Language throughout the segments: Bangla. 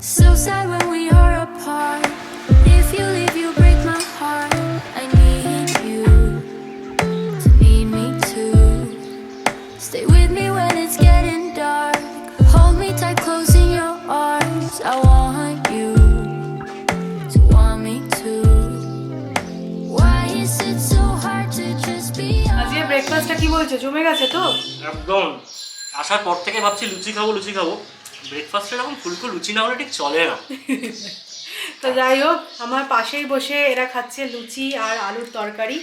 So sad when we are apart. If you leave, you break my heart. I need you to need me too. Stay with me when it's getting dark. Hold me tight, close in your arms. I want you to want me too. Why is it so hard to just be? আজকে ব্রেকফাস্টটা কি বলছো, জমে গেছে তো? একদম আসার পর থেকে ভাবছি লুচি খাবো। ব্রেকফাস্টে এরকম ফুলকো লুচি না হলে ঠিক চলে না। তো যাই হোক, আমার পাশেই বসে এরা খাচ্ছে লুচি আর আলুর তরকারি।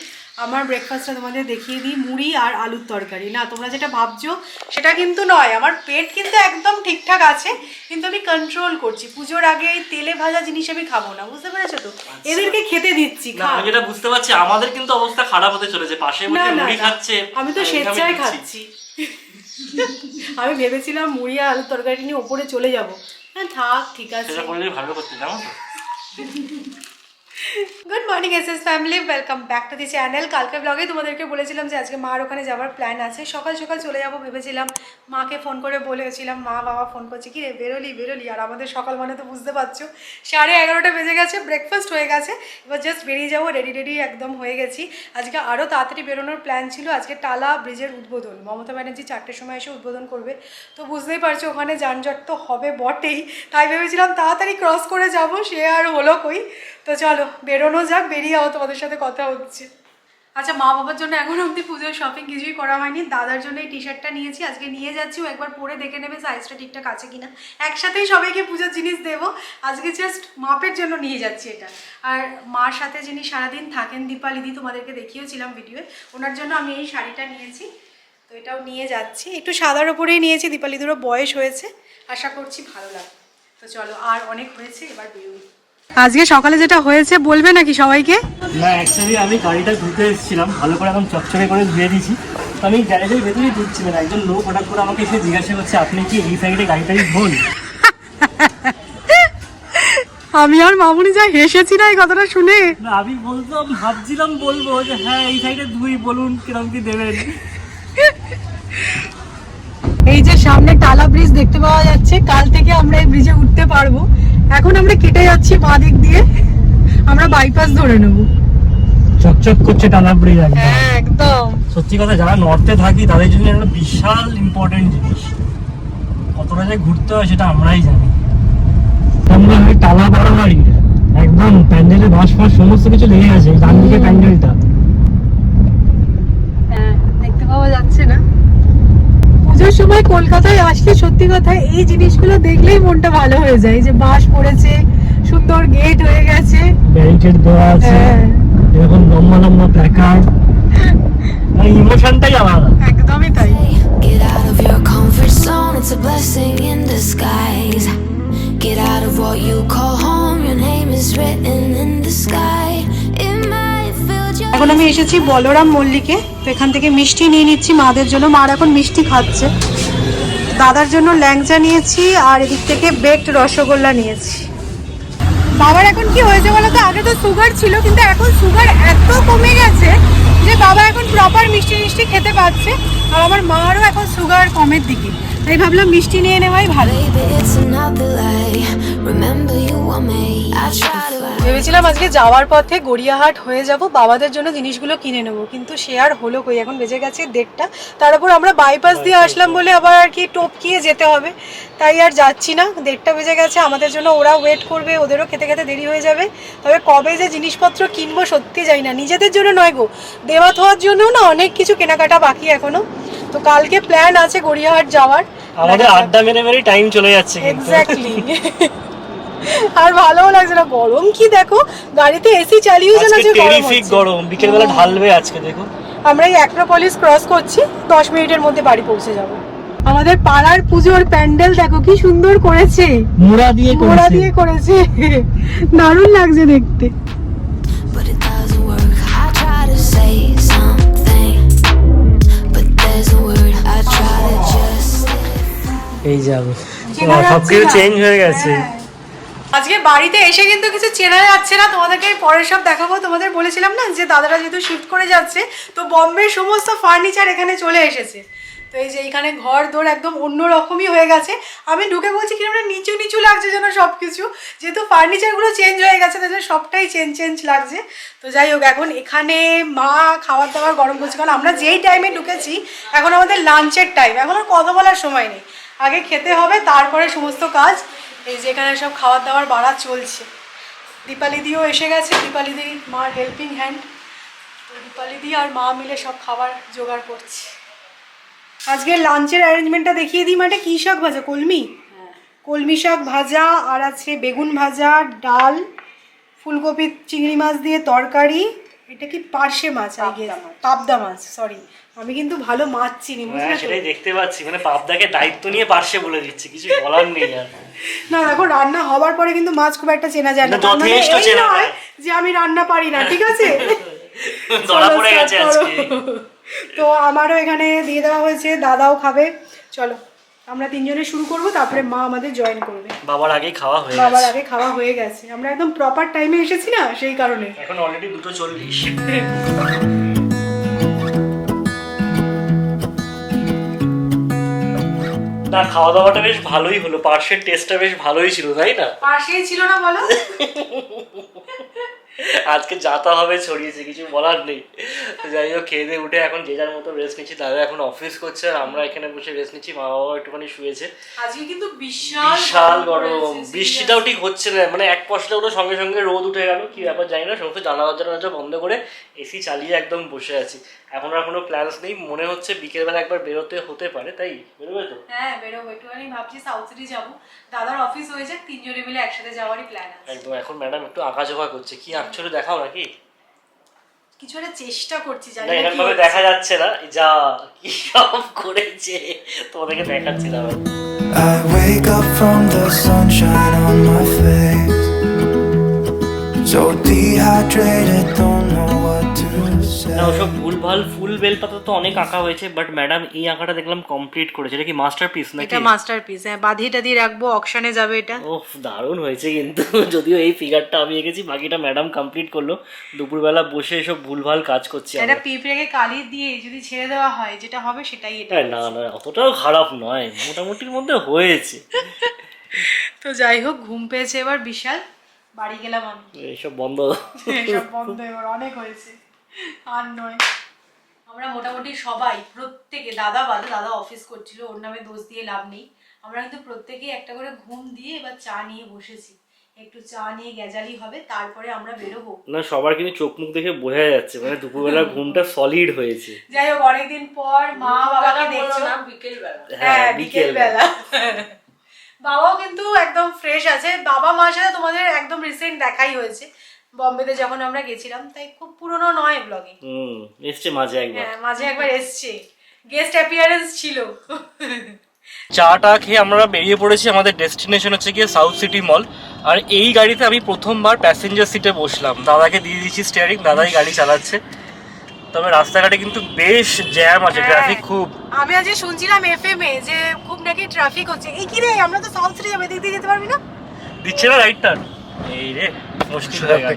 আমার ব্রেকফাস্টটা তোমাদের দেখিয়ে দিই, মুড়ি আর আলুর তরকারি। না, তোমরা যেটা ভাবছো সেটা কিন্তু নয়। আমার পেট কিন্তু একদম ঠিকঠাক আছে, কিন্তু আমি কন্ট্রোল করছি। পুজোর আগে এই তেলে ভাজা জিনিস আমি খাবো না, বুঝতে পেরেছো তো? এদেরকে খেতে দিচ্ছি। আমি যেটা বুঝতে পারছি আমাদের কিন্তু অবস্থা খারাপ হতে চলেছে। পাশে বসে মুড়ি খাচ্ছে, আমি তো স্বেচ্ছায় খাচ্ছি। আমি ভেবেছিলাম মুড়ি আর আলুর তরকারি নিয়ে ওপরে চলে যাবো। হ্যাঁ থাক, ঠিক আছে, সেটা করলে ভালো করতে জানো তো। Good morning SS family, welcome back to the channel. কালকে ব্লগে তোমাদেরকে বলেছিলাম যে আজকে মার ওখানে যাওয়ার প্ল্যান আছে। সকাল সকাল চলে যাবো ভেবেছিলাম। মাকে ফোন করে বলেছিলাম, মা বাবা ফোন করছে, কি রে বেরোলি? আর আমাদের সকাল মানে তো বুঝতে পারছো 11:30 বেজে গেছে, ব্রেকফাস্ট হয়ে গেছে, এবার জাস্ট বেরিয়ে যাবো। রেডি একদম হয়ে গেছি। আজকে আরও তাড়াতাড়ি বেরোনোর প্ল্যান ছিল। আজকে টালা ব্রিজের উদ্বোধন, মমতা ব্যানার্জি 4টের সময় এসে উদ্বোধন করবে। তো বুঝতেই পারছো ওখানে যানজট তো হবে বটেই, তাই ভেবেছিলাম তাড়াতাড়ি ক্রস করে যাব। সে আর হলো কই। তো চলো বেরোনো যাক, বেরিয়ে যাও, তোমাদের সাথে কথা হচ্ছে। আচ্ছা, মা বাবার জন্য এখন অবধি পুজোর শপিং কিছুই করা হয়নি। দাদার জন্য এই টি শার্টটা নিয়েছি, আজকে নিয়ে যাচ্ছি। ও একবার পরে দেখে নেবে সাইজটা ঠিকঠাক আছে কিনা। একসাথেই সবাইকে পুজোর জিনিস দেবো। আজকে জাস্ট মাপের জন্য নিয়ে যাচ্ছি এটা। আর মার সাথে যিনি সারাদিন থাকেন, দীপালিদি, তোমাদেরকে দেখিয়েছিলাম ভিডিওয়ে, ওনার জন্য আমি এই শাড়িটা নিয়েছি। তো এটাও নিয়ে যাচ্ছি, একটু সাদার ওপরেই নিয়েছি। দীপালিদিরও বয়স হয়েছে, আশা করছি ভালো লাগবে। তো চলো, আর অনেক হয়েছে, এবার বেরোই। আজকে সকালে যেটা হয়েছে বলবে নাকি সবাইকে? না, অ্যাকচুয়ালি আমি গাড়িটা ধুতে এসেছিলাম, ভালো করে এখন চকচকে করে ধুয়ে দিয়েছি। তো আমি গ্যারেজের ভেতরেই ঢুকছিলাম, একজন লোক হঠাৎ করে আমাকে এসে জিজ্ঞাসা করছে, আপনি কি এই সাইডে গাড়িটাই ধোন? আমি আর মামুনি যা হেসেছি না এই কথাটা শুনে। না, আমি ভাবছিলাম বলবো যে হ্যাঁ এই সাইডে ধুই, বলুন কিরকম কি দেবেন। এই যে সামনে টালা ব্রিজ দেখতে পাওয়া যাচ্ছে, কাল থেকে আমরা এই ব্রিজে উঠতে পারবো। এখন আমরা কেটে যাচ্ছি বাঁ দিক দিয়ে, আমরা বাইপাস ধরে নেব। চকচক করছে টালা ব্রিজ একদম। সত্যি কথা, যারা নর্থে থাকি তাদের জন্য একটা বিশাল ইম্পর্টেন্ট জিনিস। কতটা যে ঘুরতে হয় সেটা আমরাই জানি। আমরা টালা বাড়াবাড়ি একদম প্যান্ডেলে বাঁশ ফাঁস সমস্ত কিছু লেগে গেছে ডান দিকে প্যান্ডেলটা। হ্যাঁ, দেখতে পাওয়া যাচ্ছে না। পুজোর সময় কলকাতায় আসলে সত্যি কথা এই জিনিসগুলো দেখলেই মনটা ভালো হয়ে যায়। যে বাঁশ পড়েছে, সুন্দর গেট হয়ে গেছে, ব্যারিকেড দেওয়া আছে, এরকম লম্বা লম্বা প্ল্যাকার্ড, ইমোশনটাই আলাদা। একদমই তাই। Get out of your comfort zone, it's a blessing in disguise. Get out of what you call home, your name is written in the sky. It might fill your... এখন আমি এসেছি বলরাম মল্লিকে। তো এখান থেকে মিষ্টি নিয়ে নিচ্ছি মাদের জন্য, মার এখন মিষ্টি খাচ্ছে। দাদার জন্য ল্যাংচা নিয়েছি, আর এদিক থেকে বেকড রসগোল্লা নিয়েছি। বাবার এখন কি হয়েছে বলতো, আগে তো সুগার ছিল, কিন্তু এখন সুগার এত কমে গেছে যে বাবা এখন প্রপার মিষ্টি খেতে পাচ্ছে। আর আমার মারও এখন সুগার কমের দিকে, তাই ভাবলাম মিষ্টি নিয়ে নেওয়াই ভালো। ভেবেছিলাম আজকে যাওয়ার পথে গড়িয়াহাট হয়ে যাব, বাবাদের জন্য জিনিসগুলো কিনে নেবো, কিন্তু সে আর হলো কই। এখন বেজে গেছে 1:30। তার উপর আমরা বাইপাস দিয়ে আসলাম বলে আবার আর কি টপকিয়ে যেতে হবে, তাই আর যাচ্ছি না। 1:30 বেজে গেছে আমাদের জন্য, ওরা ওয়েট করবে, ওদেরও খেতে খেতে দেরি হয়ে যাবে। তবে কবে যে জিনিসপত্র কিনবো সত্যি যাই না, নিজেদের জন্য নয় গো, দেওয়া থাওয়ার জন্য না অনেক কিছু কেনাকাটা বাকি এখনো। তো কালকে প্ল্যান আছে গড়িয়াহাট যাওয়ার। আমাদের আড্ডা মেরে টাইম চলে যাচ্ছে। এক্স্যাক্টলি। আর ভালোও লাগছে না, গরম কি দেখো, গাড়িতে এসি চালিয়েও যেন যে গরম, বিকেলবেলা ঢালবে আজকে দেখো। আমরা এই অ্যাক্রোপলিস ক্রস করছি, 10 মিনিটের মধ্যে বাড়ি পৌঁছে যাব। আমাদের পাড়ার পুজোর প্যান্ডেল দেখো কি সুন্দর করেছে, মোড়া দিয়ে করেছে, দারুণ লাগছে দেখতে। এই যাবে, সবকিছু চেঞ্জ হয়ে গেছে। আজকে বাড়িতে এসে কিন্তু কিছু চেনা যাচ্ছে না, তোমাদেরকে পরে সব দেখাবো। তোমাদের বলেছিলাম না যে দাদারা যেহেতু শিফট করে যাচ্ছে, তো বম্বের সমস্ত ফার্নিচার এখানে চলে এসেছে। তো এই যে এইখানে ঘর দৌড় একদম অন্যরকমই হয়ে গেছে। আমি ঢুকে বলছি কিরকম নিচু নিচু লাগছে যেন সব কিছু, যেহেতু ফার্নিচারগুলো চেঞ্জ হয়ে গেছে তাদের সবটাই চেঞ্জ লাগছে। তো যাই হোক, এখন এখানে মা খাবার দাবার গরম করছে, কারণ আমরা যেই টাইমে ঢুকেছি এখন আমাদের লাঞ্চের টাইম, এখন আর কথা বলার সময় নেই, আগে খেতে হবে তারপরে সমস্ত কাজ। এই যে এখানে সব খাবার দাবার বাড়া চলছে। দীপালি দিও এসে গেছে, দীপালি দি মার হেল্পিং হ্যান্ড। তো দীপালি দি আর মা মিলে সব খাবার জোগাড় করছে। আজকে লাঞ্চের অ্যারেঞ্জমেন্টটা দেখিয়ে দিই। মাঠে কী শাক ভাজা? কলমি, কলমি শাক ভাজা, আর আছে বেগুন ভাজা, ডাল, ফুলকপি চিংড়ি মাছ দিয়ে তরকারি। এটা কি পার্শে মাছ? পাবদা মাছ, সরি আমি কিন্তু ভালো মাছ চিনি, বুঝলে? সেটাই দেখতে পাচ্ছি, মানে পাবদাকে দায়িত্ব নিয়ে পার্শে বলে দিচ্ছে, কিছু বলার নেই আর। না দেখো, রান্না হবার পরে কিন্তু মাছ খুব একটা চেনা যায় না, যথেষ্ট চেনা যায় যে আমি রান্না পারি না, ঠিক আছে? ধরা পড়ে গেছে আজকে। তো আমারও এখানে দিয়ে দেওয়া হয়েছে, দাদাও খাবে। চলো আমরা তিনজনে শুরু করব, তারপরে মা আমাদের জয়েন করবে। বাবার আগে খাওয়া হয়ে গেছে, বাবার আগে খাওয়া হয়ে গেছে, আমরা একদম প্রপার টাইমে এসেছি না, সেই কারণে। এখন অলরেডি 2:40। না, খাওয়া দাওয়াটা বেশ ভালোই হলো, পার্সের টেস্টটা বেশ ভালোই ছিল, তাই না? পার্সেই ছিল না বলো? আজকে যাতা হবে ছড়িয়েছে, কিছু বলার নেই। যাই হোক, খেয়ে দিয়ে উঠে এখন যে যার মতো রেস্ট নিচ্ছি। দাদা এখন অফিস করছে আর আমরা এখানে বসে রেস্ট নিচ্ছি। মা বাবা একটুখানি শুয়েছে। আজকে কিন্তু বিশাল গরম, বৃষ্টিটাও ঠিক হচ্ছে না, মানে এক পশলা ওটা সঙ্গে সঙ্গে রোদ উঠে গেল, কি ব্যাপার জানি না। সমস্ত জানালা বন্ধ করে এসি চালিয়ে একদম বসে আছি। এখন আর কোনো প্ল্যানস নেই, মনে হচ্ছে বিকেলবেলা একবার বেরোতে হতে পারে, তাই বেরোবে তো? হ্যাঁ বেরোবো, একটুখানি ভাবছি সাউথ সিটি যাবো, দাদার অফিস হয়ে যাক, তিনজনে মিলে একসাথে যাওয়ারই প্ল্যান আছে একদম। এখন ম্যাডাম একটু আঁকাঝোঁকা করছে, কি আঁকছো দেখাও নাকি? কিছু একটা চেষ্টা করছি, জানি না না এরকম ভাবে দেখা যাচ্ছে না, যা কি সব করেছে তোমাদেরকে দেখাচ্ছি না। I wake up from the sunshine on my face, so dehydrated, don't know what to say. না ওসব ভুলভাল ফুল বেলপাতা তো অনেক আঁকা হয়েছে, বাট ম্যাডাম এই আঁকাটা দেখলাম কমপ্লিট করেছে। এটা কি মাস্টারপিস নাকি? এটা মাস্টারপিস, হ্যাঁ বাঁধিয়েটা দিয়ে রাখবো, অকশনে যাবে এটা। ওহ দারুণ হয়েছে কিন্তু, যদিও এই ফিগারটা আমি এঁকেছি, বাকিটা ম্যাডাম কমপ্লিট করলো। দুপুরবেলা বসে এসব ভুলভাল কাজ করছি। এটা পিঁপড়েকে কালি দিয়ে যদি ছেড়ে দেওয়া হয় যেটা হবে সেটাই এটা। না না, অতটাও খারাপ নয়, মোটামুটির মধ্যে হয়েছে। তো যাই হোক, ঘুম পেয়েছে এবার বিশাল, বাড়ি গেলাম আমি। এইসব বন্ধ, এইসব বন্ধ, এবার অনেক হয়েছে, আর নয়। আমরা মোটামুটি সবাই, প্রত্যেকে, দাদা বাদে, দাদা অফিস করছিল, ওর নামে দোষ দিয়ে লাভ নেই, আমরা কিন্তু প্রত্যেকেই একটা করে ঘুম দিয়ে এবার চা নিয়ে বসেছি। একটু চা নিয়ে গেজালি হবে, তারপরে আমরা বেরোবো। না সবার কিন্তু চোখ মুখ দেখে বোঝা যাচ্ছে, মানে দুপুরবেলা ঘুমটা সলিড হয়েছে। যাই হোক, অনেকদিন পর মা বাবাকে দেখছো। হ্যাঁ বিকেলবেলা। বাবাও কিন্তু একদম ফ্রেশ আছে। বাবা মার সাথে তোমাদের একদম রিসেন্ট দেখাই হয়েছে বম্বেতে যখন আমরা গেছিলাম, তাই খুব পুরনো নয় ব্লগে। এসছে মাঝে একবার। হ্যাঁ মাঝে একবার এসছে, গেস্ট অ্যাপিয়ারেন্স ছিল। চাটা খেয়ে আমরা বেরিয়ে পড়েছি। আমাদের ডেস্টিনেশন হচ্ছে গিয়ে সাউথ সিটি মল। আর এই গাড়িতে আমি প্রথমবার প্যাসেঞ্জার সিটে বসলাম, দাদাকে দিয়ে দিয়েছি স্টিয়ারিং, দাদাই গাড়ি চালাচ্ছে। তবে রাস্তাঘাটে কিন্তু বেশ জ্যাম আছে, ট্রাফিক খুব। আমি আজকে শুনছিলাম এফএম এ যে খুব নাকি ট্রাফিক হচ্ছে। এই কি রে, আমরা তো সাউথ সিটি যাবো, এদিক দিয়ে যেতে পারবি না? দিচ্ছে না রাইট টার্ন, এই রে মুশকিল হয়ে গেল।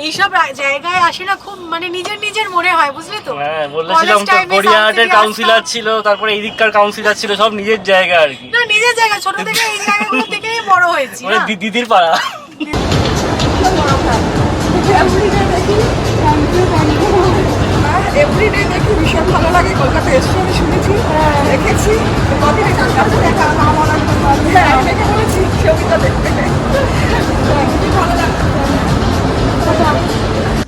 এইসব জায়গায় আসে না, খুব মানে নিজের মনে হয়, বুঝলি তো? হ্যাঁ বলেছিলাম তো, গড়িয়াহাটের কাউন্সিলর ছিল, তারপরে এই দিককার কাউন্সিলর ছিল, সব নিজের জায়গা আর কি। না নিজের জায়গা, ছোট থেকে এই জায়গাগুলো থেকেই বড় হয়েছি মানে না। দিদির পাড়া। এভরিডে দেখি, ভীষণ ভালো লাগে। কলকাতা এসে আমি শুনেছি, দেখেছি, কদিনে দেখা আমার অনেকে বলেছি ছবিটা দেখতে, ভালো লাগে।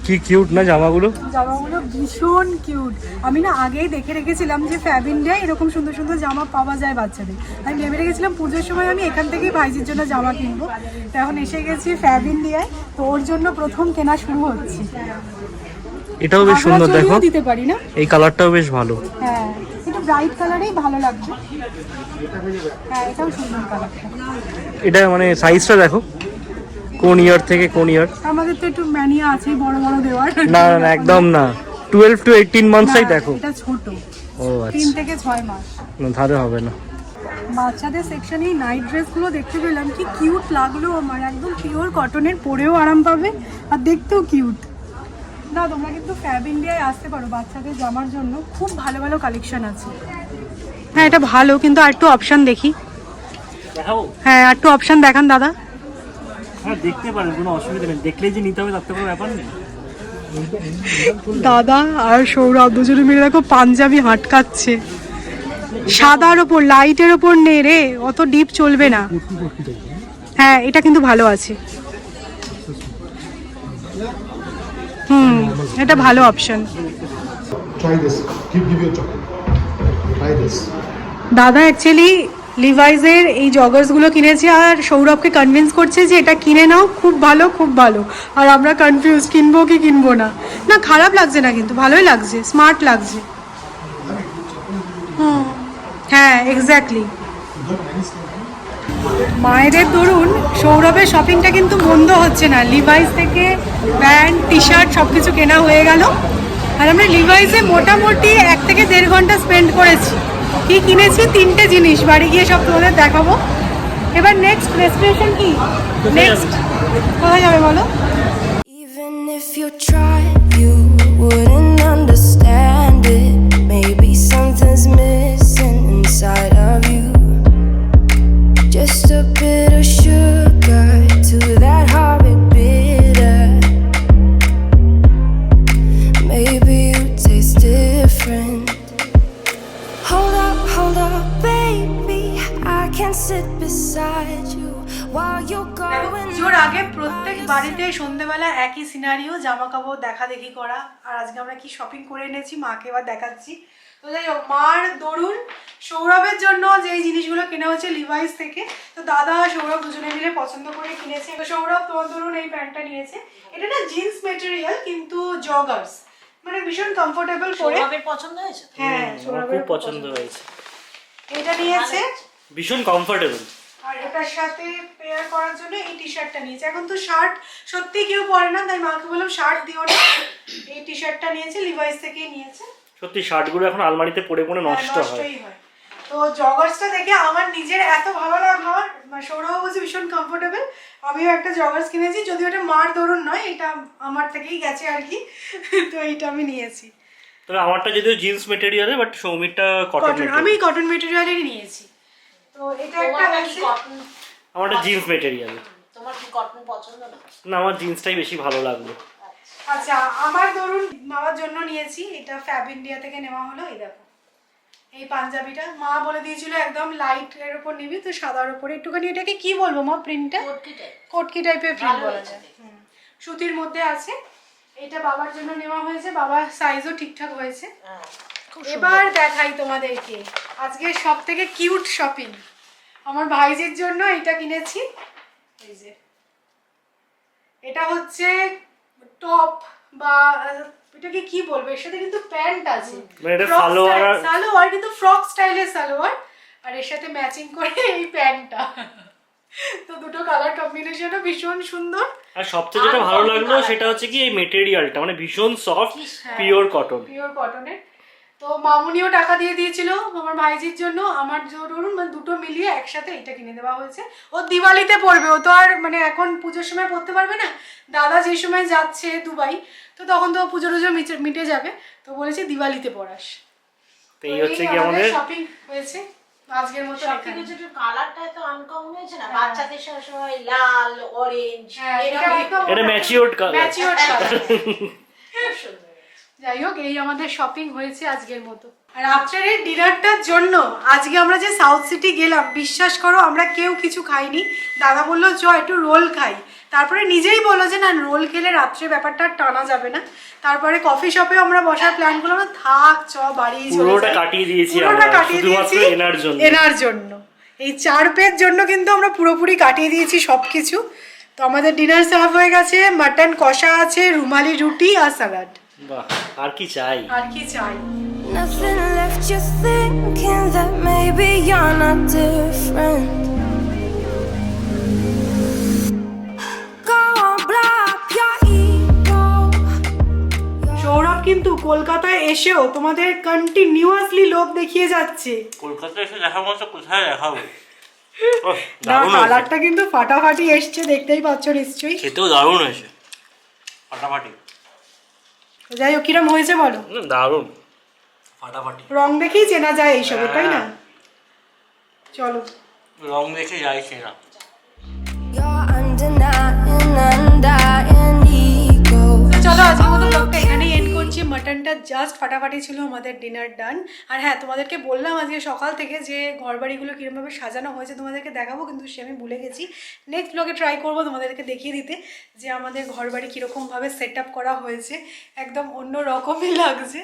কি কিউট না জামাগুলো। জামাগুলো ভীষণ কিউট। আমি না আগেই দেখে রেখেছিলাম যে ফ্যাব ইন্ডিয়ায় এরকম সুন্দর সুন্দর জামা পাওয়া যায় বাচ্চাদের। আমি ভেবে রেখেছিলাম পুজোর সময় আমি এখান থেকেই ভাইজির জন্য জামা কিনবো। তো এখন এসে গেছি ফ্যাব ইন্ডিয়ায়, তো ওর জন্য প্রথম কেনা শুরু হচ্ছে। এটাও বেশ সুন্দর, দেখো দিতে পারি না, এই কালারটাও বেশ ভালো। হ্যাঁ এটা ব্রাইট কালারেই ভালো লাগবে। হ্যাঁ এটাও সুন্দর কালারটা। এটা মানে সাইজটা দেখো, কোন ইয়ার থেকে কোন ইয়ার। আমাদের তো একটু ম্যানিয়া আছে বড় বড় দেওয়ার। না না একদম না, 12 to 18 মান্থসই দেখো। এটা ছোট, ও আচ্ছা, 3 থেকে 6 মাস। না ধারে হবে না। বাচ্চাদের সেকশনে এই নাইট ড্রেসগুলো দেখতে পেলাম, কি কিউট লাগলো আমার। একদম পিওর কটনের, পরেও আরাম পাবে আর দেখতেও কিউট। না তোমরা কিন্তু ফ্যাব ইন্ডিয়ায় আসতে পারো, বাচ্চাদের জামার জন্য খুব ভালো ভালো কালেকশন আছে। হ্যাঁ এটা ভালো, কিন্তু আর একটু অপশন দেখি। দেখাবো? হ্যাঁ আর একটু অপশন দেখান দাদা। হ্যাঁ দেখতে পারেন, কোনো অসুবিধা নেই, দেখলেই যে নিতে হবে তার তো কোনো ব্যাপার নেই। দাদা আর সৌরভ দুজনে মিলে দেখো পাঞ্জাবি হাটকাচ্ছে, সাদার ওপর লাইটের ওপর নে রে, অত ডিপ চলবে না। হ্যাঁ এটা কিন্তু ভালো আছে, এটা ভালো option. Try this. Give you a chocolate. Try this. দাদা অ্যাকচুয়ালি লিভাইজের এই জগার্সগুলো কিনেছে আর সৌরভকে কনভিন্স করছে যে এটা কিনে নাও, খুব ভালো খুব ভালো। আর আমরা কনফিউজ কিনবো কি কিনবো না। না খারাপ লাগছে না, কিন্তু ভালোই লাগছে, স্মার্ট লাগছে। হ্যাঁ এক্স্যাক্টলি। মায়েদের ধরুন সৌরভের শপিংটা কিন্তু মন্দ হচ্ছে না, লিভাইস থেকে প্যান্ট টি শার্ট সব কিছু কেনা হয়ে গেল। আর আমরা লিভাইসে মোটামুটি 1 থেকে 1.5 ঘন্টা স্পেন্ড করেছি। কি কিনেছি? 3টে জিনিস, বাড়ি গিয়ে সব তোমাদের দেখাবো। এবার নেক্সট ডেস্টিনেশন কি? নেক্সট কোথায় যাবে বলো? Even if you tried, you wouldn't understand it. Maybe something's missing inside of you. Just a bit of sugar to that horrid bitter. Maybe you taste different. Hold up, baby. I can sit beside you while you're going. পুজোর আগে প্রত্যেক বাড়িতে সন্ধ্যেবেলা একই সিনারিও, জামা কাপড় দেখা দেখি করা। আর আজকে আমরা কি শপিং করে এনেছি মাকে এবার দেখাচ্ছি। তো যাই হোক, মার দরুন সৌরভের জন্য যেই জিনিসগুলো কেনা হচ্ছে লিভাইস থেকে, তো দাদা সৌরভ দুজনে মিলে পছন্দ করে কিনেছে। তো সৌরভ তোমার দরুন এই প্যান্টটা নিয়েছে, এটা না জিন্স মেটেরিয়াল কিন্তু জগার্স, মানে ভীষণ কমফোর্টেবল পরে। সৌরভের পছন্দ হয়েছে? হ্যাঁ আমার সৌরভের খুব পছন্দ হয়েছে, এটা নিয়েছে। ভীষণ কমফোর্টেবল। আর এটার সাথে পেয়ার করার জন্য এই টি শার্টটা নিয়েছে। এখন তো শার্ট সত্যি কেউ পরে না, তাই মাকে বললাম শার্ট দিও না, এই টি শার্টটা নিয়েছে, লিভাইস থেকেই নিয়েছে। সত্যি শার্টগুলো এখন আলমারিতে পড়ে পড়ে নষ্ট হয়। নষ্টই হয়। তো জগার্সটা দেখে আমার নিজের এত ভালো লাগলো, আর সৌরভ বলছে ভীষণ কমফোর্টেবল। আমিও একটা জগার্স কিনেছি, যদিও এটা মার দরুন নয়, এটা আমার থেকেই গেছে আর কি। তো এইটা আমি নিয়েছি। তবে আমারটা যদিও জিন্স মেটেরিয়ালে, বাট সৌমিরটা কটন। আমি কটন মেটেরিয়ালেরই নিয়েছি। তো এটা একটা আছে, আমারটা জিন্স মেটেরিয়াল। তোমার কি কটন পছন্দ না? না, আমার জিন্সটাই বেশি ভালো লাগলো। আচ্ছা আমার ধরুন মামার জন্য নিয়েছি, এটা ফ্যাব ইন্ডিয়া থেকে নেওয়া হলো। এই দেখো এই পাঞ্জাবিটা মা বলে দিয়েছিল একদম লাইট এর উপর নিবি, তো সাদার উপরে একটুখানি, এটাকে কি বলবো মা, প্রিন্টটা কোটকি টাইপের প্রিন্ট বলা যায়, সুতির মধ্যে আছে। এটা বাবার জন্য নেওয়া হয়েছে, বাবার সাইজও ঠিকঠাক হয়েছে। এবার দেখাই তোমাদেরকে আজকে সব থেকে কিউট শপিং। আমার ভাইজির জন্য এটা কিনেছি, এই যে এটা হচ্ছে টপ বা এটাকে কি বলবো, এর সাথে কিন্তু প্যান্ট আছে, সালোয়ার কিন্তু ফ্রক স্টাইলের সালোয়ার, আর এর সাথে ম্যাচিং করে এই প্যান্টটা। তো দুটো কালার কম্বিনেশনও ভীষণ সুন্দর। আর সবচেয়ে যেটা ভালো লাগলো সেটা হচ্ছে কি এই মেটেরিয়ালটা, মানে ভীষণ সফট, পিওর কটন, পিওর কটনের। তো মামুনিও টাকা দিয়ে দিয়েছিল আমার ভাইজির জন্য, আমার ধরুন মানে দুটো মিলিয়ে একসাথে এটা কিনে দেওয়া হয়েছে। ও দিওয়ালিতে পরবে, ও তো আর মানে এখন পুজোর সময় পরতে পারবে না, দাদা যে সময় যাচ্ছে দুবাই, তো তখন তো পুজো টুজো মিটে যাবে, তো বলেছে দিওয়ালিতে পরাস। তো এই হচ্ছে কি আমাদের শপিং হয়েছে আজকের মতো। কালারটা তো আনকমন হয়েছে না, বাচ্চাদের সময় লাল অরেঞ্জ, এটা ম্যাচিওরড কালার। যাই হোক এই আমাদের শপিং হয়েছে আজকের মতো। আর রাত্রের ডিনারটার জন্য আজকে আমরা যে সাউথ সিটি গেলাম, বিশ্বাস করো আমরা কেউ কিছু খাইনি। দাদা বললো চ একটু রোল খাই, তারপরে নিজেই বললো যে না রোল খেলে রাত্রে ব্যাপারটা টানা যাবে না। তারপরে কফি শপে আমরা বসার প্ল্যান করলাম, থাক চ বাড়ি পুরোটা কাটিয়ে দিয়েছি এনার জন্য। এই 4 পের জন্য কিন্তু আমরা পুরোপুরি কাটিয়ে দিয়েছি সবকিছু। তো আমাদের ডিনার সার্ভ হয়ে গেছে, মাটন কষা আছে, রুমালি রুটি আর স্যালাড। বাহ, আর কি চাই, আর কি চাই। Nothing left, just thinking that maybe you're not different. Go on, blow up your ego. Sourav কিন্তু কলকাতায় এসেও তোমাদের কন্টিনিউয়াসলি লোভ দেখিয়ে যাচ্ছে। কলকাতায় এসে দেখার মতো কোথায় দেখাবো? না কালারটা কিন্তু ফাটাফাটি এসছে, দেখতেই পাচ্ছ নিশ্চয়ই। খেতেও দারুণ হয়েছে, ফাটাফাটি। যাই হোক কিরম হয়েছে বলো। দারুণ ফাটাফাটি। রং দেখেই চেনা যায় এইসবে, তাই না? চলো রং দেখে যাই চেনা। You're undying ego. তো চলো আজকের মতো ব্লগটা এখানেই এন্ড করছি। মাটনটা জাস্ট ফাটাফাটি ছিল, আমাদের ডিনার ডান। আর হ্যাঁ, তোমাদেরকে বললাম আজকে সকাল থেকে যে ঘরবাড়িগুলো কীরকমভাবে সাজানো হয়েছে তোমাদেরকে দেখাবো, কিন্তু সে আমি ভুলে গেছি। নেক্সট ব্লগে ট্রাই করবো তোমাদেরকে দেখিয়ে দিতে যে আমাদের ঘরবাড়ি কীরকমভাবে সেট আপ করা হয়েছে, একদম অন্য রকমই লাগছে।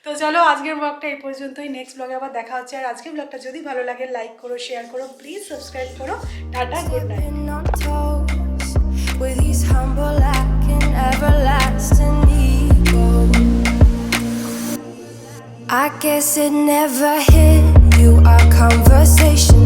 তো চলো আজকের ব্লগটা এই পর্যন্তই, নেক্সট ব্লগে আবার দেখা হচ্ছে। আর আজকের ব্লগটা যদি ভালো লাগে লাইক করো, শেয়ার করো, প্লিজ সাবস্ক্রাইব করো। Tata, good night. Been on toes with these humble lacking everlasting ego. I guess it never hit you, our conversation